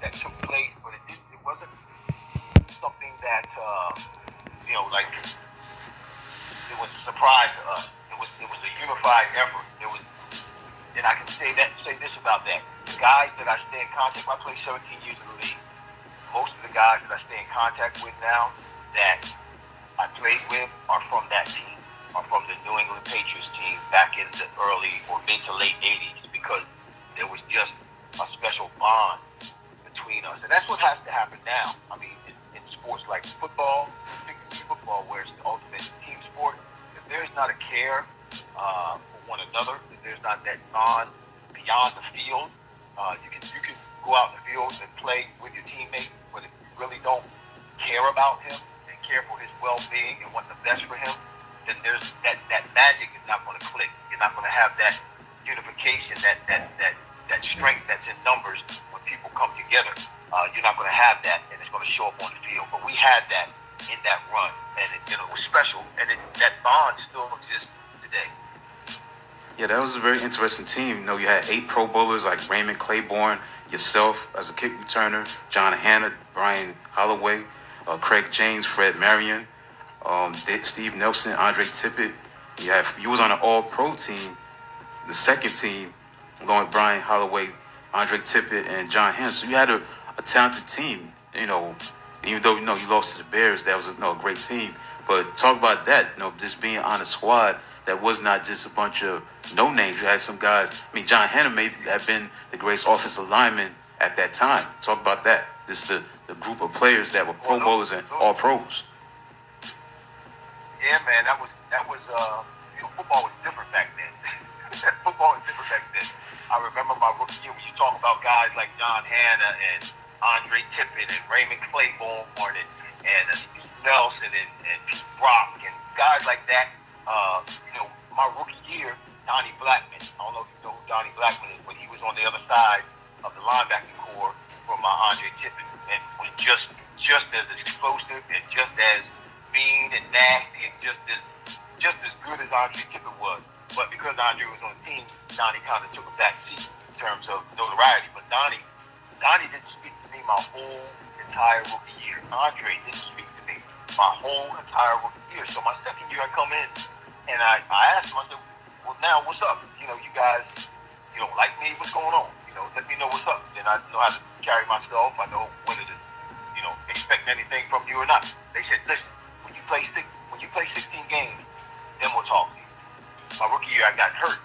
that took place, but it wasn't something that like it was a surprise to us. It was a unified effort. And I can say this about that. The guys that I stay in contact with, I played 17 years in the league. Most of the guys that I stay in contact with now that I played with are from that team, are from the New England Patriots team back in the early or mid to late 80s, because there was just a special bond between us. And that's what has to happen now. I mean, in sports like football, particularly football, where it's the ultimate team sport, if there's not a care for one another, if there's not that bond beyond the field, you can go out in the field and play with your teammate, but if you really don't care about him and care for his well-being and want the best for him, then there's that magic is not going to click. You're not going to have that unification, that strength that's in numbers when people come together. You're not going to have that, and it's going to show up on the field. But we had that in that run, and it was special, and that bond still exists today. Yeah, that was a very interesting team. You know, you had 8 Pro Bowlers like Raymond Claiborne, yourself as a kick returner, John Hanna, Brian Holloway, Craig James, Fred Marion, Steve Nelson, Andre Tippett. You was on an All-Pro team, the second team, going with Brian Holloway, Andre Tippett, and John Hanna. So you had a talented team. You know, even though you lost to the Bears, that was a great team. But talk about that. Just being on a squad that was not just a bunch of no names. You had some guys. I mean, John Hanna may have been the greatest offensive lineman at that time. Talk about that. Just the group of players that were Pro Bowlers and All Pros. Yeah, man, that was football was different back then. Football was different back then. I remember my rookie year when you talk about guys like John Hanna and Andre Tippett and Raymond Claiborne and Nelson and Pete Brock and guys like that. My rookie year, Donnie Blackman. I don't know if you know who Donnie Blackman is, but he was on the other side of the linebacking core from Andre Tippett, and was just as explosive and just as mean and nasty and just as good as Andre Tippett was. But because Andre was on the team, Donnie kind of took a back seat in terms of notoriety. But Donnie didn't speak to me my whole entire rookie year. Andre didn't speak to me my whole entire rookie year. So my second year I come in and I asked him, I said, well, now what's up? You guys, don't like me? What's going on? Let me know what's up. Then I know how to carry myself. I know whether to, expect anything from you or not. They said, listen, when you play 16 games, then we'll talk to you. My rookie year, I got hurt.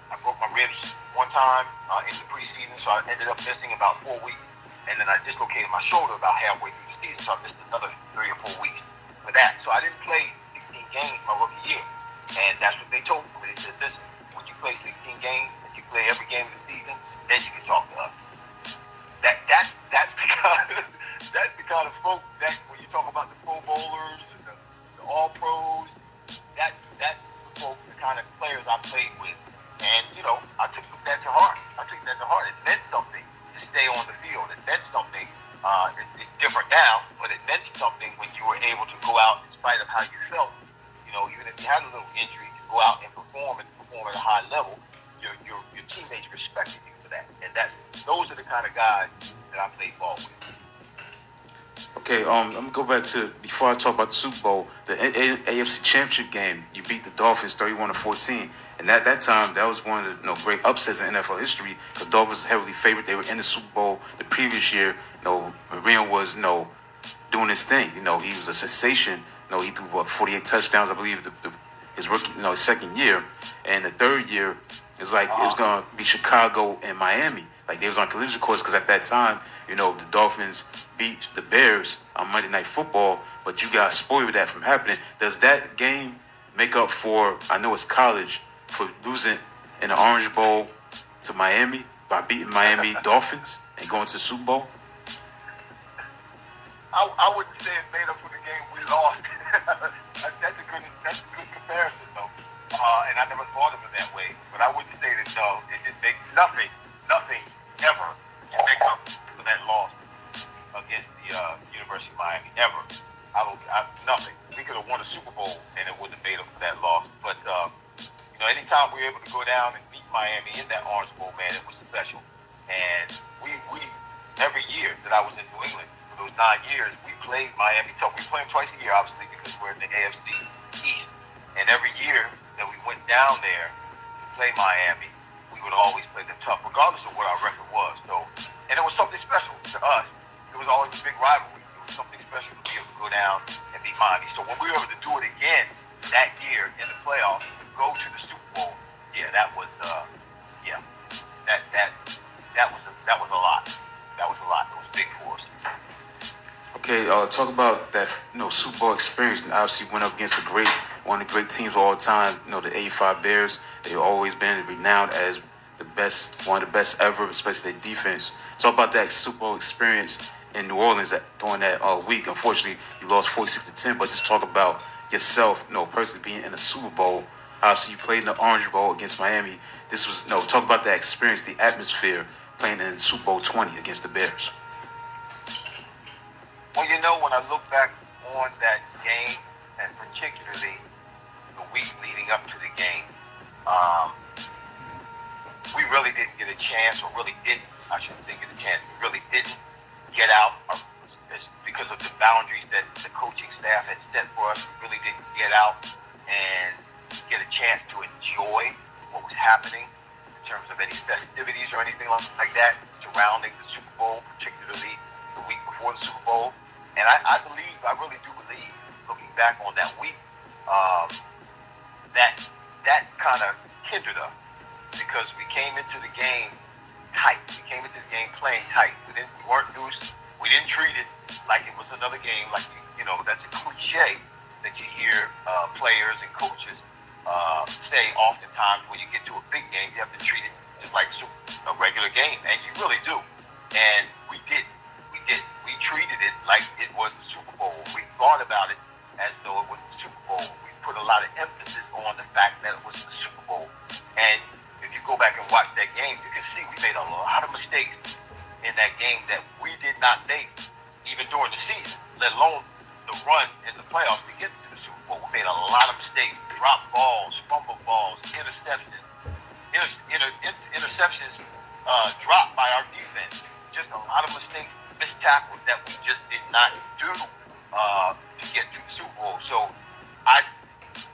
I broke my ribs one time in the preseason, so I ended up missing about 4 weeks. And then I dislocated my shoulder about halfway through the season, so I missed another 3 or 4 weeks for that. So I didn't play 16 games my rookie year. And that's what they told me. They said, listen, when you play 16 games and you play every game of the season, then you can talk to us. That's the kind of folk that when you talk about the Pro Bowlers and the All Pros, that's the folk, the kind of players I played with. And, I took that to heart. It meant something to stay on the field. It meant something. It's different now, but it meant something when you were able to go out in spite of how you felt. Even if you had a little injury, to go out and perform at a high level, your teammates respected you for that. And those are the kind of guys that I played ball with. Okay, I'm gonna go back to before I talk about the Super Bowl, the AFC Championship game. You beat the Dolphins 31-14, and at that time, that was one of the great upsets in NFL history because Dolphins was heavily favored. They were in the Super Bowl the previous year. Marino was doing his thing. He was a sensation. He threw 48 touchdowns, I believe, his rookie, his second year, and the third year is like it was gonna be Chicago and Miami. Like they was on collision course because at that time, the Dolphins beat the Bears on Monday Night Football, but you got spoiled with that from happening. Does that game make up for? I know it's college for losing in the Orange Bowl to Miami by beating Miami Dolphins and going to the Super Bowl. I wouldn't say it made up for the game we lost. That's a good comparison, though. And I never thought of it that way. But I wouldn't say that it just makes nothing ever can make up for that loss against the University of Miami. Ever. Nothing. We could have won a Super Bowl and it wouldn't have made up for that loss. But anytime we were able to go down and beat Miami in that Orange Bowl, man, it was special. And we every year that I was in New England, for those 9 years, we played Miami tough. We played them twice a year, obviously, because we're in the AFC East. And every year that we went down there to play Miami, we would always play them tough, regardless of what our record was. So, and it was something special to us. It was always a big rivalry. It was something special to be able to go down and beat Miami. So when we were able to do it again that year in the playoffs, to go to the Super Bowl, yeah, that was, yeah, that was a lot. That was a lot. It was big for us. Okay, talk about that, Super Bowl experience. And obviously, went up against one of the great teams of all time. The '85 Bears. They've always been renowned as the best, one of the best ever, especially their defense. Talk about that Super Bowl experience in New Orleans during that week. Unfortunately, you lost 46-10. But just talk about yourself, personally being in a Super Bowl. Obviously, you played in the Orange Bowl against Miami. This was talk about that experience, the atmosphere playing in Super Bowl 20 against the Bears. Well, when I look back on that game, and particularly the week leading up to the game, we really didn't get a chance, or really didn't, I shouldn't say get a chance, we really didn't get out because of the boundaries that the coaching staff had set for us. We really didn't get out and get a chance to enjoy what was happening in terms of any festivities or anything like that surrounding the Super Bowl, particularly the week before the Super Bowl. And I really do believe, looking back on that week, that kind of hindered us, because we came into the game tight. We came into the game playing tight. We weren't loose. We didn't treat it like it was another game. Like that's a cliche that you hear players and coaches say oftentimes. When you get to a big game, you have to treat it just like a regular game, and you really do. And we did. We treated it like it was the Super Bowl. We thought about it as though it was the Super Bowl. We put a lot of emphasis on the fact that it was the Super Bowl. And if you go back and watch that game, you can see we made a lot of mistakes in that game that we did not make even during the season, let alone the run in the playoffs to get to the Super Bowl. We made a lot of mistakes, dropped balls, fumbled balls, interceptions. Interceptions dropped by our defense. Just a lot of mistakes, missed tackles that we just did not do to get to the Super Bowl. So I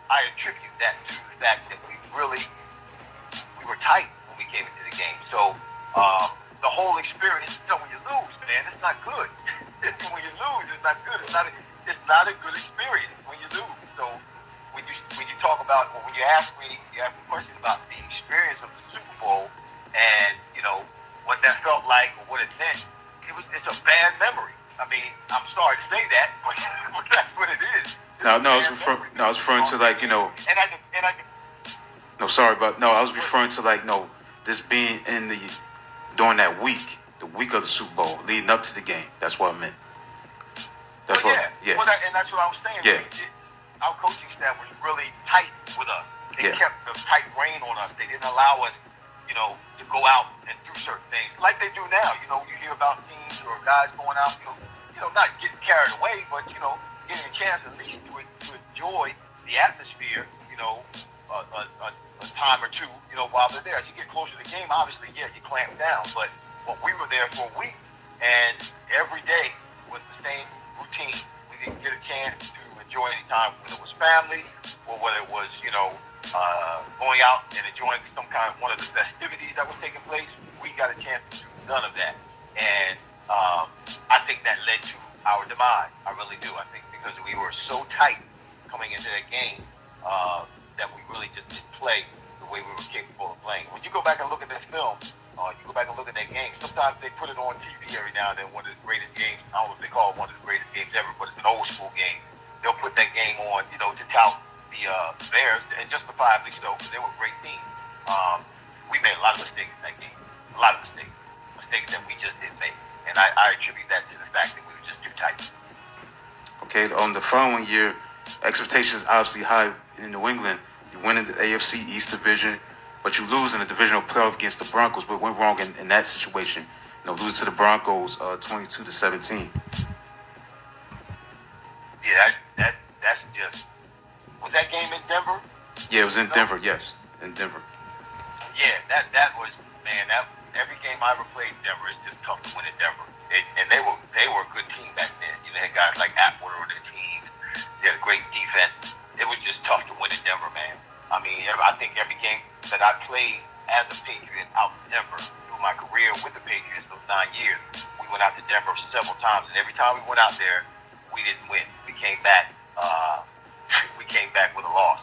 attribute that to the fact that we were tight when we came into the game. So the whole experience, when you lose, man, it's not good. When you lose, it's not good. It's not a good experience when you lose. So when you talk about, when you ask me questions about the experience of the Super Bowl and what that felt like or what it meant, it's a bad memory. I mean, I'm sorry to say that, but that's what it is. I was referring to like No, sorry, but no, I was referring to like this being during that week, the week of the Super Bowl, leading up to the game. That's what I meant. That's yeah. Well, and that's what I was saying. Yeah. Our coaching staff was really tight with us. They kept a tight rein on us. They didn't allow us, to go out and do certain things like they do now. You hear about teams or guys going out, not getting carried away, but getting a chance at least to enjoy the atmosphere, a time or two, while they're there. As you get closer to the game, obviously, you clamp down. But we were there for a week, and every day was the same routine. We didn't get a chance to enjoy any time, whether it was family or whether it was, going out and enjoying one of the festivities that was taking place. We got a chance to do none of that. And I think that led to our demise. I really do. I think because we were so tight coming into that game that we really just didn't play the way we were capable of playing. When you go back and look at that film, you go back and look at that game, sometimes they put it on TV every now and then, one of the greatest games. I don't know if they call it one of the greatest games ever, but it's an old school game. They'll put that game on, to tout the Bears, and justifiably so, because they were a great team. We made a lot of mistakes in that game. A lot of mistakes. Mistakes that we just didn't make. And I attribute that to the fact that we were just too tight. Okay, the following year, expectations obviously high in New England. You win in the AFC East Division, but you lose in the divisional playoff against the Broncos. What went wrong in that situation? Losing to the Broncos 22-17. Yeah, that's just. Was that game in Denver? Yeah, it was in Denver. Yes, in Denver. Yeah, that was, man, every game I ever played in Denver, it's just tough to win in Denver. And they were a good team back then. You know, they had guys like Atwater on their team. They had a great defense. It was just tough to win in Denver, man. I mean, I think every game that I played as a Patriot out in Denver through my career with the Patriots those 9 years, we went out to Denver several times, and every time we went out there, we didn't win. We came back. We came back with a loss.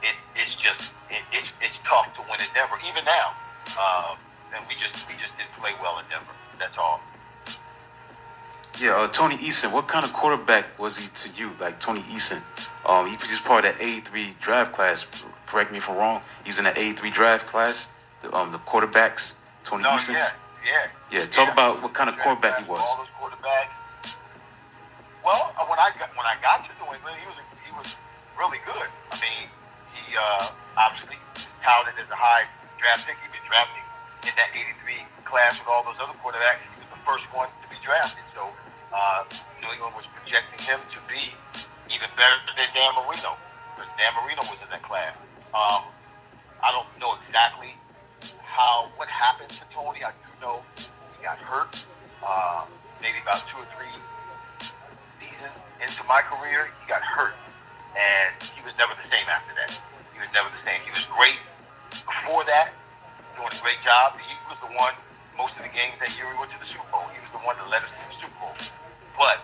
It's tough to win in Denver, even now. And we just didn't play well in Denver. That's all. Yeah, Tony Eason. What kind of quarterback was he to you? Like Tony Eason, he was just part of that '83 draft class. Correct me if I'm wrong. He was in the '83 draft class. The quarterbacks. Tony Eason. Yeah. Talk about what kind of quarterback he was. All those quarterbacks. Well, when I got to New England, he was really good. I mean, he obviously touted as a high draft pick. He was drafted in that '83 class with all those other quarterbacks. He was the first one to be drafted. So New England was projecting him to be even better than Dan Marino, because Dan Marino was in that class. I don't know exactly what happened to Tony. I do know he got hurt. Maybe about 2 or 3 seasons into my career, he got hurt, and he was never the same after that. He was never the same. He was great before that, doing a great job. He was the one, most of the games that year we went to the Super Bowl, he was the one that led us to the Super Bowl. But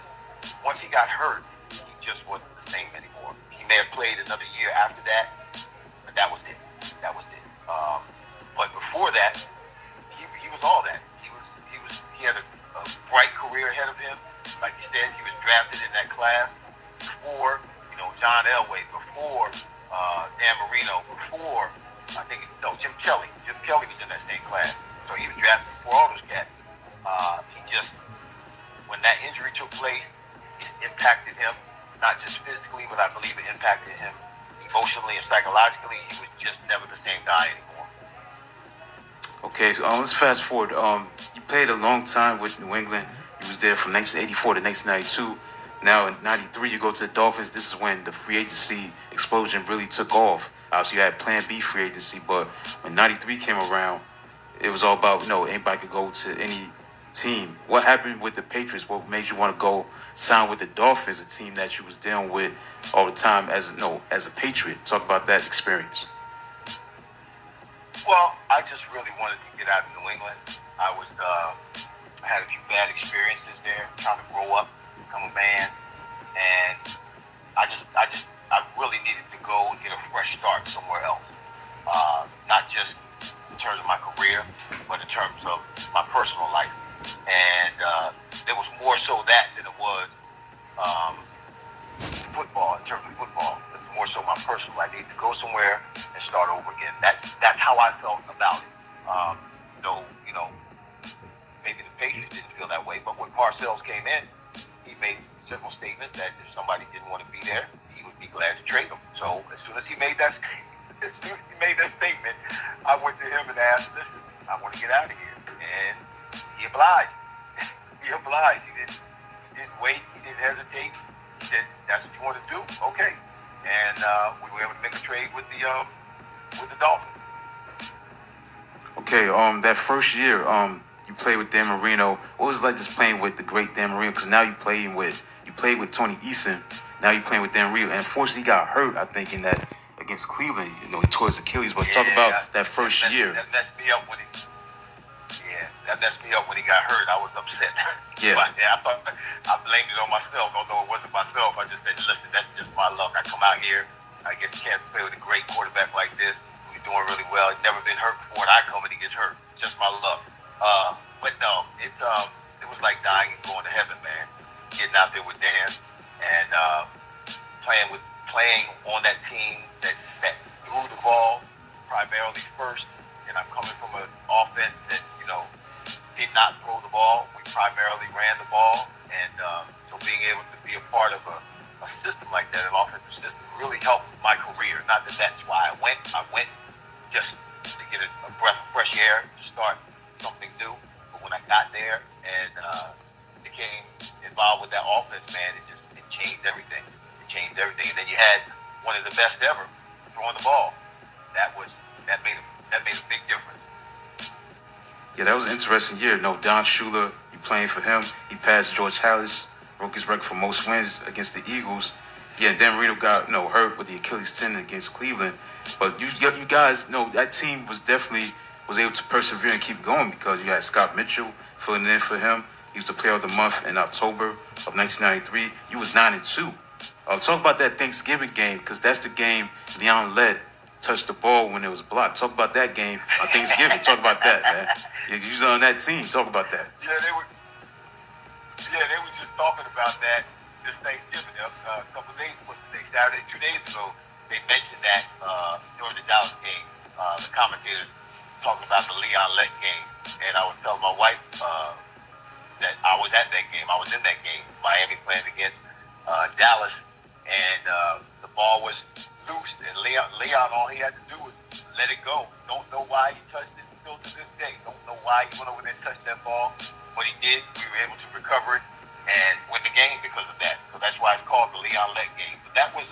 once he got hurt, he just wasn't the same anymore. He may have played another year after that, but that was it. That was it. But before that, he was all that. He had a bright career ahead of him. Like you said, he was drafted in that class before, John Elway, before Dan Marino, before Jim Kelly. Jim Kelly was in that same class, so he was drafted before all those cats. When that injury took place, it impacted him, not just physically, but I believe it impacted him emotionally and psychologically. He was just never the same guy anymore. Okay, so let's fast forward. You played a long time with New England. You was there from 1984 to 1992. Now in '93, you go to the Dolphins. This is when the free agency explosion really took off. Obviously, you had Plan B free agency, but when '93 came around, it was all about anybody could go to any team. What happened with the Patriots? What made you want to go sign with the Dolphins, a team that you was dealing with all the time as a Patriot? Talk about that experience. Well, I just really wanted to get out of New England. I had a few bad experiences there, trying to grow up, become a man, and I really needed to go and get a fresh start somewhere else. Not just in terms of my career, but in terms of my personal life. And it was more so that than it was football, in terms of football. It's more so my personal life. I need to go somewhere and start over again. That's how I felt about it. Maybe the Patriots didn't feel that way, but when Parcells came in, he made several statements that if somebody didn't want to be there, he would be glad to trade them. So as soon as he made that statement, I went to him and asked, listen, I want to get out of here. And he obliged. He obliged. He didn't wait. He didn't hesitate. He said, that's what you want to do? Okay. And we were able to make a trade with the Dolphins. Okay, that first year, you played with Dan Marino. What was it like just playing with the great Dan Marino? Because now you played with Tony Eason. Now you're playing with Dan Marino. And unfortunately, he got hurt, I think, in that against Cleveland. He tore his Achilles. But talk about that first year. That messed me up when he got hurt. I was upset. Yeah. I thought I blamed it on myself, although it wasn't myself. I just said, listen, that's just my luck. I come out here, I get a chance to play with a great quarterback like this who's doing really well. He's never been hurt before, and I come and he gets hurt. It's just my luck. But no, it was like dying and going to heaven, man. Getting out there with Dan and playing on that team that threw the ball primarily first, and I'm coming from an offense that did not throw the ball. We primarily ran the ball, and so being able to be a part of a system like that, an offensive system, really helped my career. Not that that's why I went. I went just to get a breath of fresh air, to start something new. But when I got there and became involved with that offense, man, it changed everything. It changed everything. And then you had one of the best ever throwing the ball. That made a big difference. Yeah, that was an interesting year. No, Don Shula, you playing for him. He passed George Halas, broke his record for most wins against the Eagles. Yeah, Dan Marino got hurt with the Achilles tendon against Cleveland. But you guys know that team was definitely was able to persevere and keep going because you had Scott Mitchell filling in for him. He was the Player of the Month in October of 1993. You was 9-2. Talk about that Thanksgiving game because that's the game Leon Lett touched the ball when it was blocked. Talk about that game on Thanksgiving. Talk about that, man. You was on that team. Talk about that. Yeah, they were. Yeah, they were just talking about that this Thanksgiving. A couple days, what's today? Saturday, 2 days ago, they mentioned that during the Dallas game. The commentators talking about the Leon Lett game, and I was telling my wife that I was at that game. I was in that game. Miami playing against Dallas, and the ball was loose, and Leon, all he had to do was let it go. Don't know why he touched it still to this day. Don't know why he went over there and touched that ball, but he did. We were able to recover it and win the game because of that. So that's why it's called the Leon Lett game. But that was,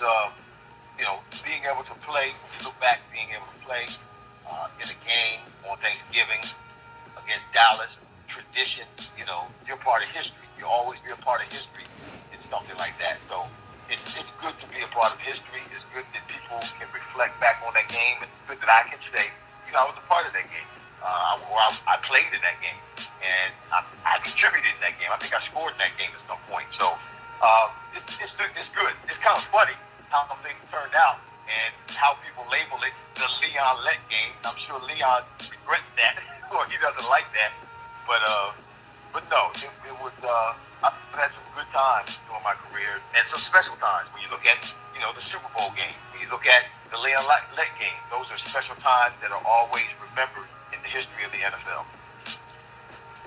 being able to play. When you look back, being able to play in a game on Thanksgiving against Dallas, tradition. You're part of history. You'll always be a part of history in something like that. So it's good to be a part of history. It's good that people can reflect back on that game. It's good that I can say, I was a part of that game. I played in that game, and I contributed in that game. I think I scored in that game at some point. So it's good. It's kind of funny how things turned out and how people label it the Leon Lett game. I'm sure Leon regrets that, or he doesn't like that. But no, it was. I've had some good times during my career, and some special times. When you look at, the Super Bowl game, when you look at the Leon Lett game, those are special times that are always remembered in the history of the NFL.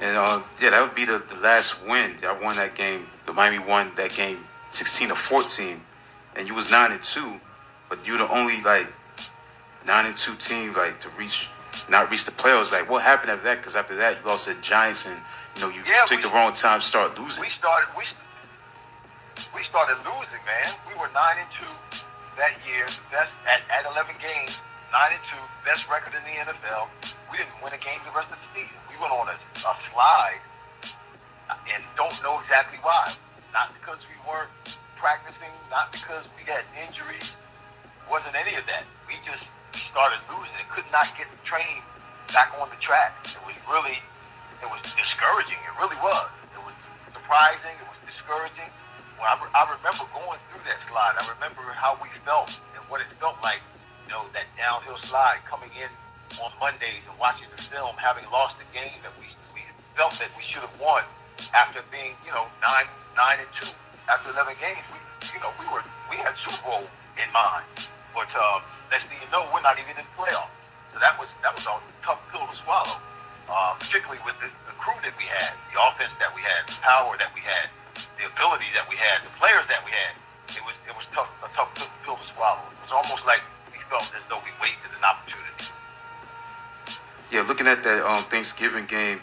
And that would be the last win. I won that game. The Miami won that game 16-14, and you was 9-2, but you the only 9-2 team to not reach the playoffs. Like, what happened after that? Because after that, you lost to the Giants, and you took the wrong time to start losing. We started losing, man. We were 9-2 that year, best at 11 games, 9-2, best record in the NFL. We didn't win a game the rest of the season. We went on a slide, and don't know exactly why. Not because we weren't practicing, not because we had injuries. It wasn't any of that. We just started losing and could not get the train back on the track. It was discouraging. It really was. It was surprising. It was discouraging. When I remember going through that slide. I remember how we felt and what it felt like, that downhill slide coming in on Mondays and watching the film, having lost the game that we felt that we should have won after being, 9-2 after 11 games. We had Super Bowl in mind, but next thing you know, we're not even in the playoffs. So that was a tough pill to swallow, particularly with the crew that we had, the offense that we had, the power that we had, the ability that we had, the players that we had. It was a tough pill to swallow. It was almost like we felt as though we wasted an opportunity. Yeah, looking at that Thanksgiving game,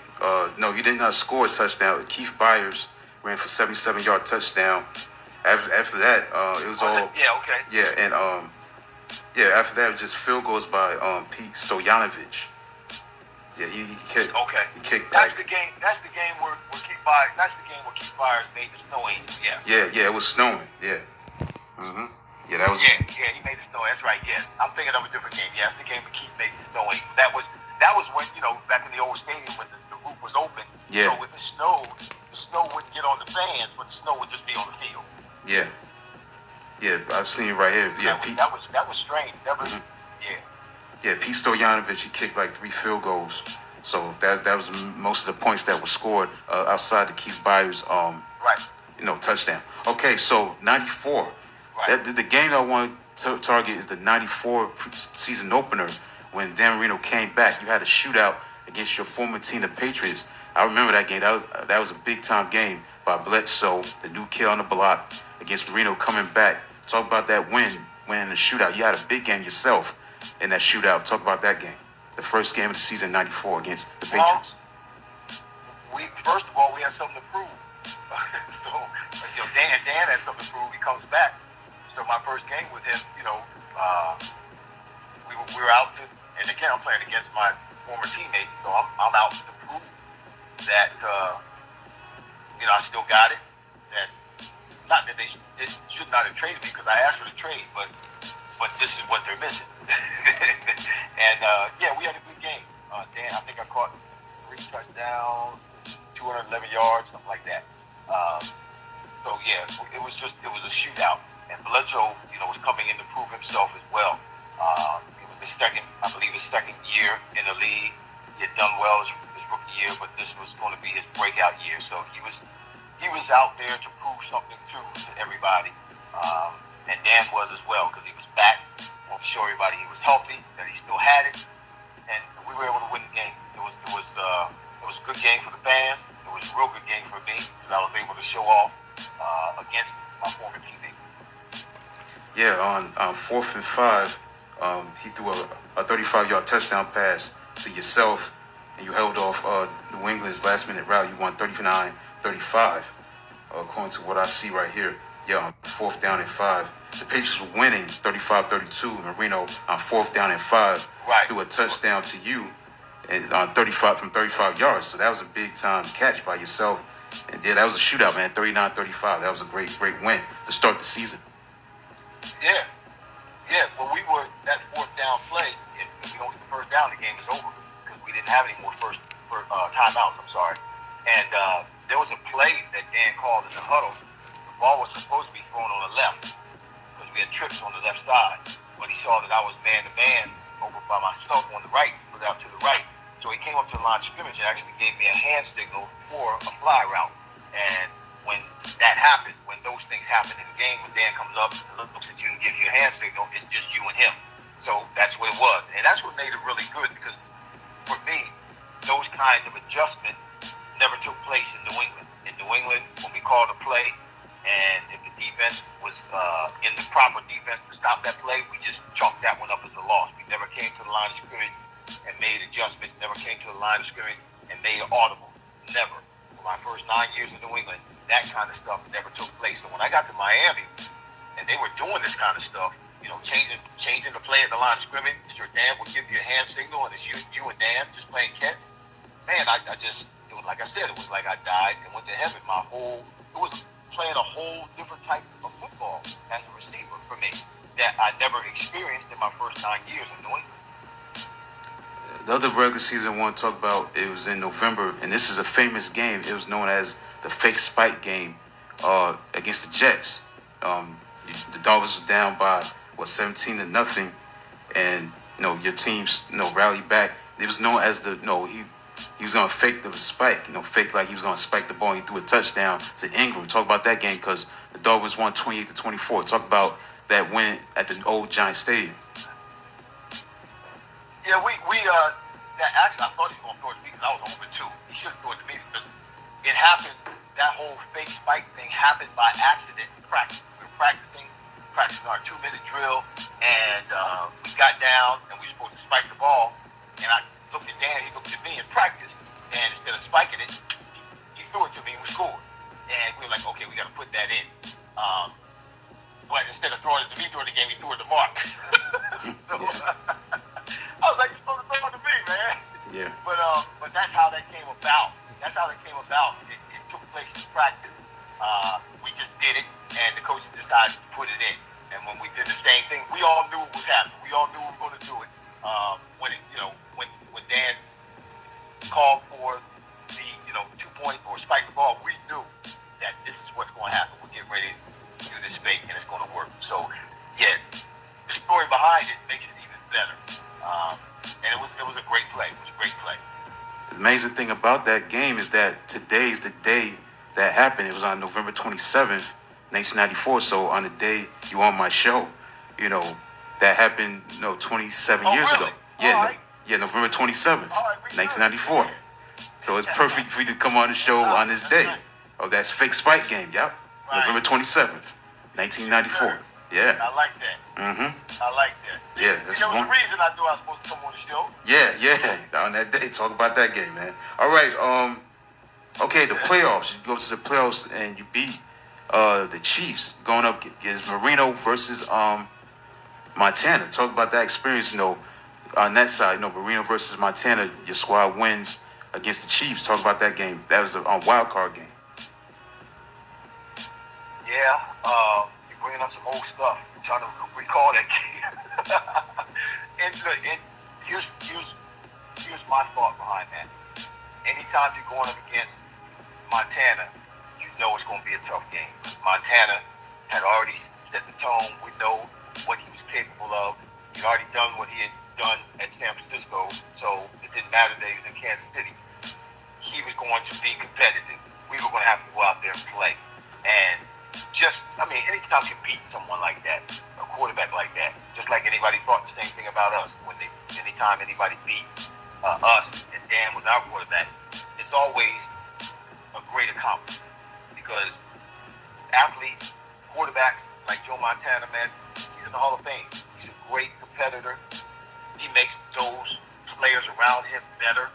no, you did not score a touchdown. Keith Byers ran for 77-yard touchdown. After that, it was all. Yeah, okay. Yeah, and after that, it was just field goals by Pete Stoyanovich. Yeah, he kicked. Okay. He kicked. That's the game where Keith Byers. That's the game where Keith Byers made the snow angel. Yeah. Yeah, it was snowing. Yeah. Yeah, that was. Yeah, he made the snow. That's right. Yeah, I'm thinking of a different game. Yeah, that's the game where Keith made the snow angel. That was when back in the old stadium when the roof was open. Yeah. So with the snow wouldn't get on the fans, but the snow would just be on the field. Yeah. Yeah, I've seen it right here. Yeah, that was strange. That was yeah. Yeah, Pete Stoyanovich, he kicked 3 field goals. So that was most of the points that were scored outside the Keith Byers touchdown. Okay, so 94. Right. The game I want to target is the 94 season opener when Dan Marino came back. You had a shootout against your former team, the Patriots. I remember that game. That was a big time game by Bledsoe, the new kid on the block, against Marino coming back. Talk about that win in the shootout. You had a big game yourself in that shootout. Talk about that game. The first game of the season, 94 against the Patriots. First of all, we had something to prove. So, Dan had something to prove. He comes back. So my first game with him, we were out to, and again, I'm playing against my former teammate, so I'm out to that I still got it. That not that they should not have traded me because I asked for the trade, but this is what they're missing. And yeah, we had a good game. Dan, I think I caught 3 touchdowns, 211 yards, something like that. So yeah, it was a shootout, and Bledsoe, was coming in to prove himself as well. It was I believe his second year in the league. He had done well his rookie year, but this was going to be his breakout year. So he was out there to prove something to everybody, and Dan was as well because he was back. Want to show everybody he was healthy, that he still had it, and we were able to win the game. It was a good game for the fans. It was a real good game for me because I was able to show off against my former teammate. Yeah, on 4th and 5, he threw a 35-yard touchdown pass to yourself, and you held off New England's last-minute route. You won 39-35, according to what I see right here. Yeah, on 4th down and 5. The Patriots were winning 35-32. Marino on 4th down and 5 threw a touchdown to you and on 35 yards. So that was a big-time catch by yourself. And yeah, that was a shootout, man, 39-35. That was a great win to start the season. Yeah. Well, we were that 4th down play. If we don't get the first down, the game is over because we didn't have any more timeouts. I'm sorry. And there was a play that Dan called in the huddle. The ball was supposed to be thrown on the left because we had trips on the left side. But he saw that I was man to man over by myself on the right, put out to the right. So he came up to the line of scrimmage and actually gave me a hand signal for a fly route. And when that happens, when those things happen in the game, when Dan comes up and looks at you and gives you a hand signal, it's just you and him. So that's what it was. And that's what made it really good because for me, those kinds of adjustments never took place in New England. In New England, when we called a play, and if the defense was in the proper defense to stop that play, we just chalked that one up as a loss. We never came to the line of scrimmage and made adjustments, never came to the line of scrimmage and made an audible. Never. For my first 9 years in New England, that kind of stuff never took place. So when I got to Miami and they were doing this kind of stuff, changing the play at the line of scrimmage, your Dan would give you a hand signal and it's you and Dan just playing catch. Man, it was like I said, it was like I died and went to heaven. It was playing a whole different type of football as a receiver for me that I never experienced in my first 9 years in New England. The other regular season I want to talk about, it was in November, and this is a famous game. It was known as the fake spike game against the Jets. The Dolphins was down by 17-0, and your team rallied back. It was known as he was gonna fake the spike, fake like he was gonna spike the ball. And he threw a touchdown to Ingram. Talk about that game because the Dolphins won 28-24. Talk about that win at the old Giant Stadium. Yeah, that actually I thought he was going to throw it to me because I was open too. He should have thrown it to me because it happened. That whole fake spike thing happened by accident in practice. We were practicing our 2-minute drill, and we got down and we were supposed to spike the ball. And I looked at Dan, he looked at me in practice, and instead of spiking it, he threw it to me and we scored. And we were like, okay, we got to put that in. But instead of throwing it to me during the game, he threw it to Mark. So, I was like, you're supposed to throw it to me, man. Yeah. But that's how that came about. It took place in practice. We just did it, and the coaches decided to put it in. And when we did the same thing, we all knew it was happening. We all knew we were going to do it. When Dan called for the 2-point or spike the ball, we knew that this is what's going to happen. We're getting ready to do this fake, and it's going to work. So, yeah, the story behind it makes it even better. And it was a great play. It was a great play. The amazing thing about that game is that today's the day that happened. It was on November 27th, 1994. So on the day you were on my show, that happened, 27 years really? ago. Yeah, November 27th, 1994. So it's perfect for you to come on the show on this day. Oh, that's fake spike game. Yep. Right. November 27th, 1994. Yeah. I like that. Mm-hmm. I like that. Yeah, that's there was a reason I knew I was supposed to come on the show. Yeah. On that day, talk about that game, man. All right. Okay, the playoffs. You go to the playoffs and you beat the Chiefs going up against Marino versus Montana. Talk about that experience. On that side, Marino versus Montana. Your squad wins against the Chiefs. Talk about that game. That was the wild card game. Yeah, you're bringing up some old stuff. I'm trying to recall that game. Here's my thought behind that. Anytime you're going up against Montana, you know it's going to be a tough game. Montana had already set the tone. We know what he was capable of. He'd already done what he had done at San Francisco, so it didn't matter that he was in Kansas City. He was going to be competitive. We were going to have to go out there and play. And anytime you beat someone like that, a quarterback like that, just like anybody thought the same thing about us. Anytime anybody beat us and Dan was our quarterback, it's always a great accomplishment because athletes, quarterbacks like Joe Montana, man, he's in the Hall of Fame. He's a great competitor. He makes those players around him better,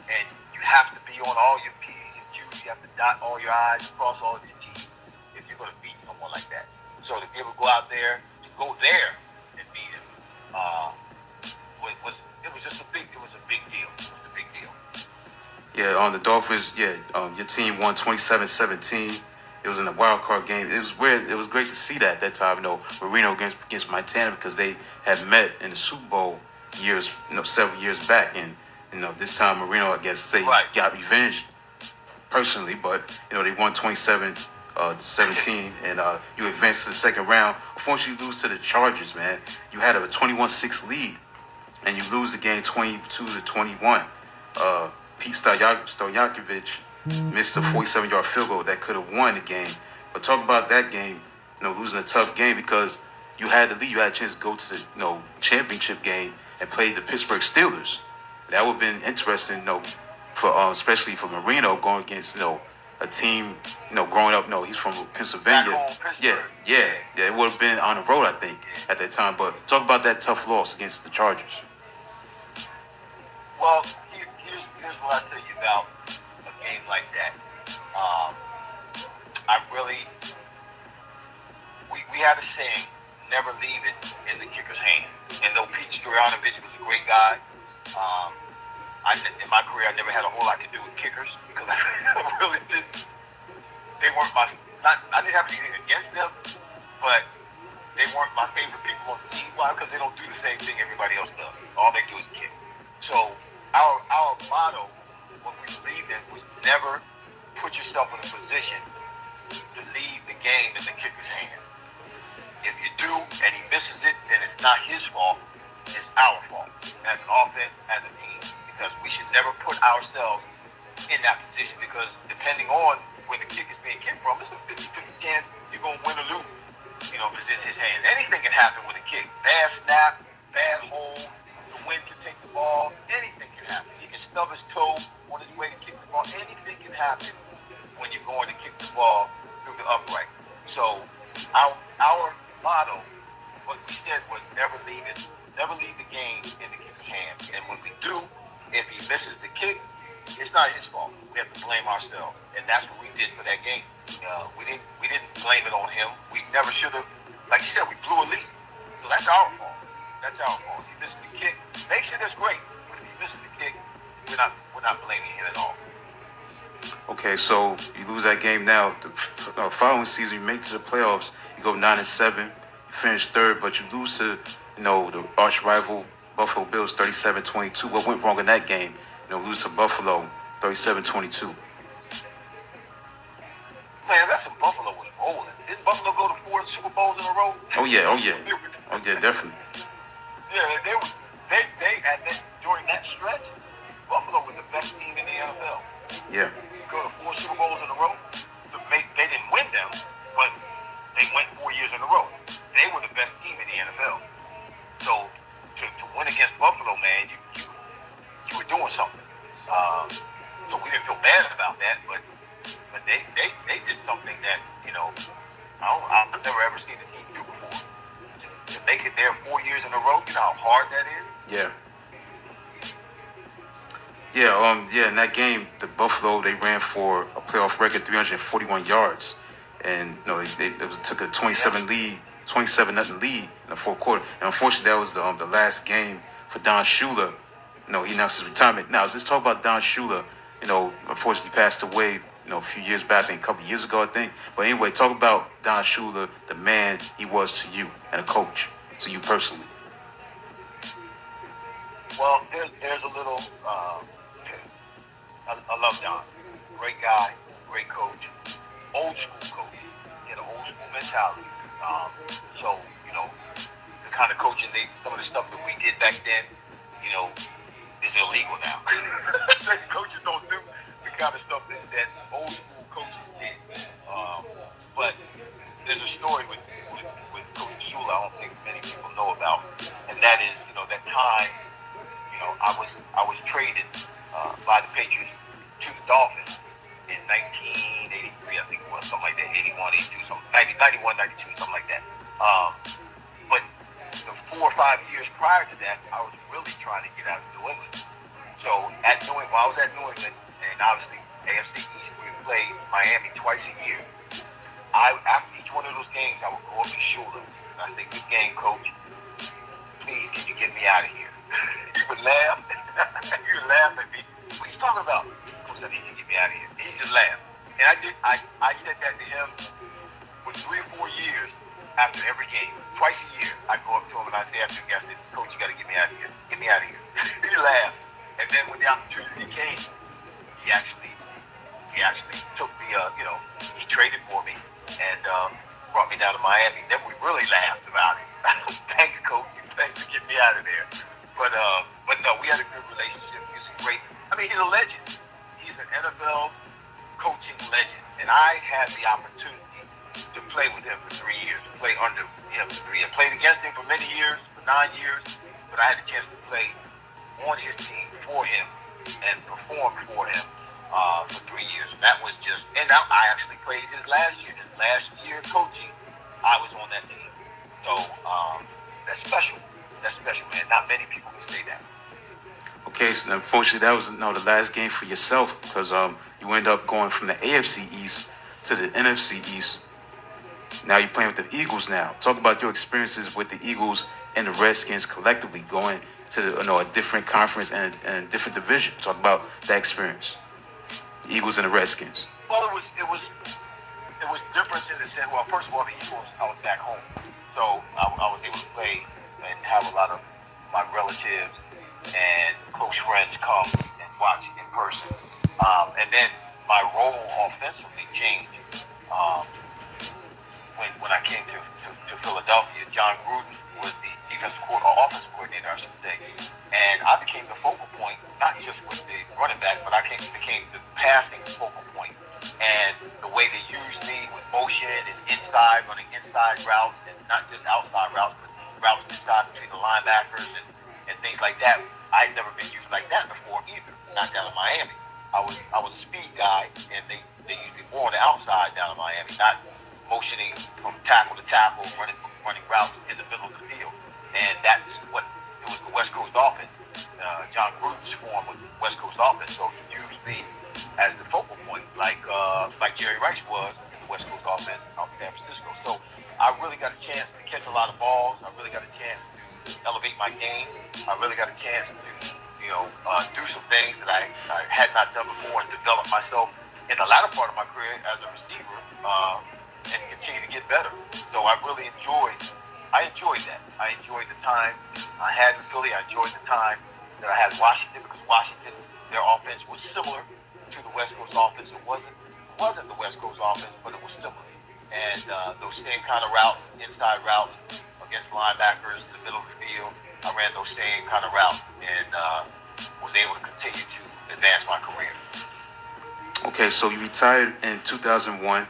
and you have to be on all your P's and Q's. You have to dot all your I's, cross all your T's if you're going to beat someone like that. So to be able to go out there, to go there and beat him, it was a big deal. It was a big deal. Yeah, on the Dolphins, your team won 27-17. It was in a wild card game. It was weird. It was great to see that time. Marino against Montana because they had met in the Super Bowl several years back, and this time Marino, I guess, got revenge personally, but they won 27-17, and you advanced to the second round. Unfortunately, you lose to the Chargers, man. You had a 21-6 lead, and you lose the game 22-21. Pete Stojakovic missed a 47-yard field goal that could have won the game. But talk about that game, losing a tough game because you had the lead. You had a chance to go to the championship game and play the Pittsburgh Steelers. That would have been interesting, for especially for Marino going against a team, growing up. He's from Pennsylvania. Yeah. It would have been on the road, I think, at that time. But talk about that tough loss against the Chargers. Well, here's what I tell you about a game like that. We have a saying, never leave it in the kicker's hand. And though Pete Stojakovic was a great guy, in my career I never had a whole lot to do with kickers because I really didn't. They weren't I didn't have anything against them, but they weren't my favorite people on the team. Why? Because they don't do the same thing everybody else does. All they do is kick. So our motto, what we believed in, was never put yourself in a position to leave the game in the kicker's hand. If you do and he misses it, then it's not his fault, it's our fault as an offense, as a team. Because we should never put ourselves in that position because depending on where the kick is being kicked from, it's a 50-50 chance you're going to win or lose, because it's in his hands. Anything can happen with a kick. Bad snap, bad hold, the wind can take the ball, anything can happen. He can stub his toe on his way to kick the ball. Anything can happen when you're going to kick the ball through the upright. So our motto, what we said was never leave the game in the kicker's hands. And when we do, if he misses the kick, it's not his fault. We have to blame ourselves, and that's what we did for that game. We didn't blame it on him. We never should have. Like you said, we blew a lead, so that's our fault. That's our fault. If he misses the kick, makes it that's great. But if he misses the kick, we're not blaming him at all. Okay, so you lose that game now. The following season, you make it to the playoffs. You go 9-7. You finish third, but you lose to the arch rival Buffalo Bills 37-22. What went wrong in that game? Lose to Buffalo 37-22. Man, that's when Buffalo was rolling. Didn't Buffalo go to 4 Super Bowls in a row? Oh yeah, definitely. Yeah, during that stretch, Buffalo was the best team in the NFL. Yeah. Go to 4 Super Bowls in a row. They didn't win them, but they went 4 years in a row. They were the best team in the NFL. So to win against Buffalo, man, you were doing something. So we didn't feel bad about that, but they did something that I've never ever seen a team do before. To make it there 4 years in a row, you know how hard that is. Yeah. In that game, the Buffalo, they ran for a playoff record 341 yards, and they took a 27-0 lead in the fourth quarter. And unfortunately, that was the last game for Don Shula. He announced his retirement. Now let's talk about Don Shula. unfortunately passed away, a few years back, I think a couple of years ago, I think. But anyway, talk about Don Shula, the man he was to you and a coach, to you personally. Well, there's a little. I love Don. Great guy, great coach, old school coach. He had an old school mentality. Um, so the kind of coaching some of the stuff that we did back then, you know, is illegal now. Coaches don't do the kind of stuff that old school coaches did. But there's a story with Coach Shula I don't think many people know about, and that is, that time, I was traded by the Patriots to the Dolphins in 1983, I think it was, something like that, 81, 82, something, 90, 91, 92, something like that. But the 4 or 5 years prior to that, I was really trying to get out of New England. So while I was at New England, and obviously AFC East, we would play Miami twice a year. After each one of those games, I would go up to Shula and I say, "Good game, coach. Please, can you get me out of here?" He would laugh. He would laugh at me. "What are you talking about?" Coach said, "He can get me out of here." He just laughed. And I said that to him for 3 or 4 years after every game. Twice a year, I go up to him and I say after the game, I said, "Coach, you got to get me out of here. Get me out of here." He laughed. And then when the opportunity came, he actually took the, he traded for me and brought me down to Miami. Then we really laughed about it. "Thanks, coach. Thanks for getting me out of there." But no, we had a good relationship. He's a great. I mean, he's a legend. He's an NFL coaching legend, and I had the opportunity to play with him for 3 years, to play under him for 3 years. I played against him for many years, for 9 years, but I had a chance to play on his team for him and perform for him for 3 years. And that was just, and now I actually played his last year. His last year coaching, I was on that team. So that's special. That's special, man. Not many people can say that. Okay, so unfortunately, that was the last game for yourself because you end up going from the AFC East to the NFC East. Now you're playing with the Eagles. Now, talk about your experiences with the Eagles and the Redskins collectively going to a different conference and a different division. Talk about that experience. The Eagles and the Redskins. Well, it was different in the sense. Well, first of all, the Eagles, I was back home, so I was able to play and have a lot of my relatives and close friends come and watch in person. And then my role offensively changed. When I came to Philadelphia, John Gruden was the defensive offensive coordinator, I should say. And I became the focal point, not just with the running back, but I became the passing focal point. And the way they used me with motion and running inside routes, and not just outside routes, but routes inside between the linebackers and things like that. I'd never been used like that before either, not down in Miami. I was a speed guy, and they used me more on the outside down in Miami, not motioning from tackle to tackle, running routes in the middle of the field. And that's what it was, the West Coast offense. John Gruden's form was the West Coast offense, so he used me as the focal point, like Jerry Rice was in the West Coast offense out in San Francisco. So I really got a chance to catch a lot of balls. I really got a chance to elevate my game. I really got a chance to, do some things that I had not done before and develop myself in the latter part of my career as a receiver and continue to get better. So I really enjoyed that. I enjoyed the time I had in Philly. I enjoyed the time that I had in Washington because Washington, their offense was similar to the West Coast offense. It wasn't the West Coast offense, but it was similar. And those same kind of routes, inside routes against linebackers in the middle of the field, I ran those same kind of routes and was able to continue to advance my career. Okay, so you retired in 2001.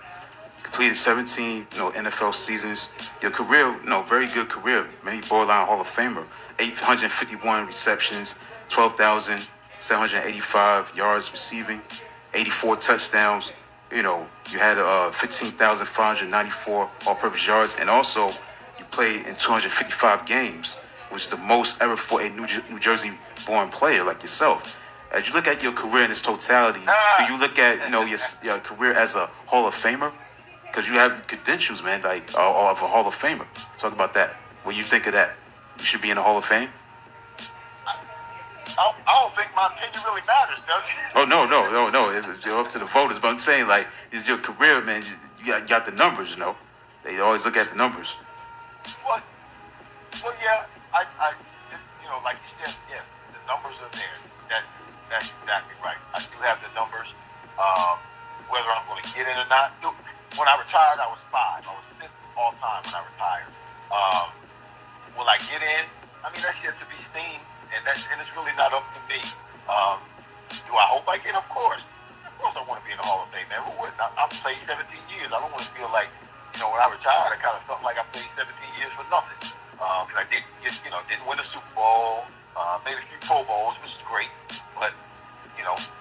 Completed 17, NFL seasons. Your career, very good career. Maybe borderline Hall of Famer. 851 receptions, 12,785 yards receiving, 84 touchdowns. You had 15,594 all-purpose yards, and also you played in 255 games, which is the most ever for a New Jersey-born player like yourself. As you look at your career in its totality, do you look at your career as a Hall of Famer? Because you have credentials, man, like of a Hall of Famer. Talk about that. What do you think of that? You should be in the Hall of Fame? I don't think my opinion really matters, does it? Oh no. It's up to the voters. But I'm saying like it's your career, man. You got the numbers, you know. They always look at the numbers. Well, well, yeah, like you said, yeah, the numbers are there. That's exactly right. I do have the numbers. Um, whether I'm going to get in or not. When I retired, I was 5. I was 5th all time when I retired. Um, will I get in? I mean, that's yet to be seen, and it's really not up to me. Um, do I hope I get? Of course. Of course, I want to be in the Hall of Fame, man. Who wouldn't? I've played 17 years. I don't want to feel like, when I retired, I kind of felt like I played 17 years for nothing. Because I didn't win a Super Bowl, made a few Pro Bowls, which is great, but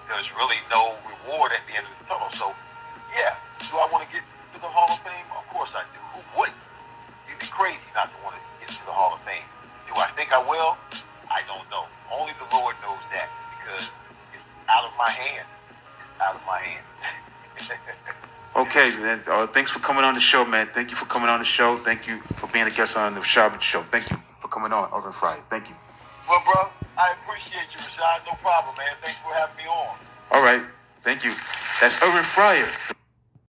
there's really no reward at the end of the tunnel. So, yeah, do I want to get to the Hall of Fame? Of course I do. Who wouldn't? You'd be crazy not to want to get to the Hall of Fame. Do I think I will? I don't know. Only the Lord knows that because it's out of my hand. It's out of my hand. Okay, man. Thanks for coming on the show, man. Thank you for coming on the show. Thank you for being a guest on the Rashad Show. Thank you for coming on, Irving Fryar. Thank you. Well, bro, I appreciate you, Rashad. No problem, man. Thanks for having me on. All right. Thank you. That's Irving Fryar.